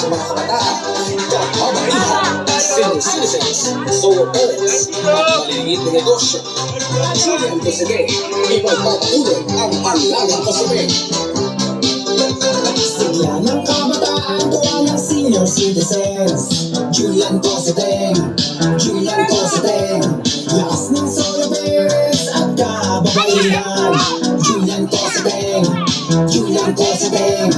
sa mga kabataan, kababaihan, senior citizens, solo parents, at maliliit na negosyo. Julian Cosete, ipagpapatuloy ang alagang Cosete. Sigla ng kabataan, tuwa ng senior citizens. Julian Cosete, Julian Cosete, lakas ng solo parents at kababaihan. Julian Cosete, Julian Cosete,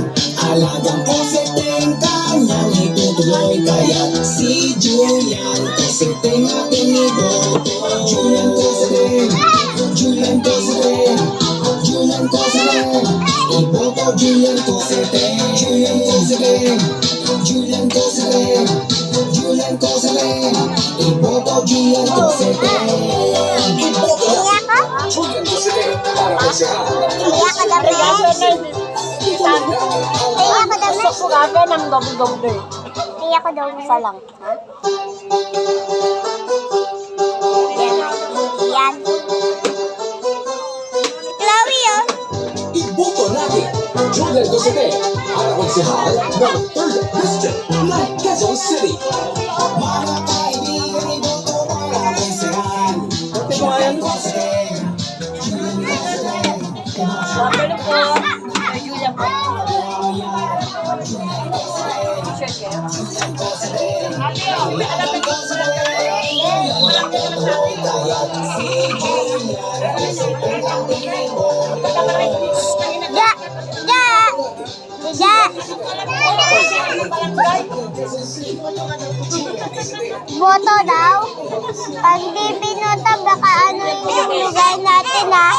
alagang Cosete, kanyang itutuloy. Kaya si Julian Cosete ating iboto. Julian Cosete, Julian Cosete, Julian Cosete, iboto Julian Cosete, Julian Cosete, Julian Cosete, Julian Cosete, iboto Julian Cosete. Iboto Julian Cosete para konsehan ng Kaya ka dami. Kaya ka dami. Gusto ko kape ng doble-doble. Kaya ko daw isa lang. Ha? Yan. Si Chloe yun. Iboto natin Julian Cosete para konsehan ng 3rd District ng Quezon City. Mga kaibigan, iboto para konsehan. Julian Cosete, Julian Cosete, Sabi na po, ay Julia po. Julian Cosete, T-shirt kayo. Julian Cosete, Julian Cosete, kaya si Julian Cosete ating iboto. Ja! Ja! Ja! Boto daw. Pag di pinota, baka ano yung lugar natin, ha?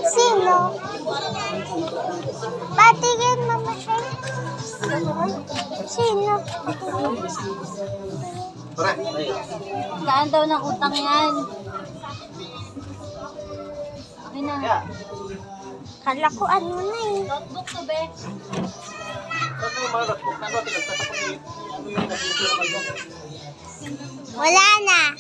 Sino? Patingin, Mama Shay. Sino? Saan daw ng utang yan? Okay na. Kala ko ano na eh. Notebook to, be. Wala na.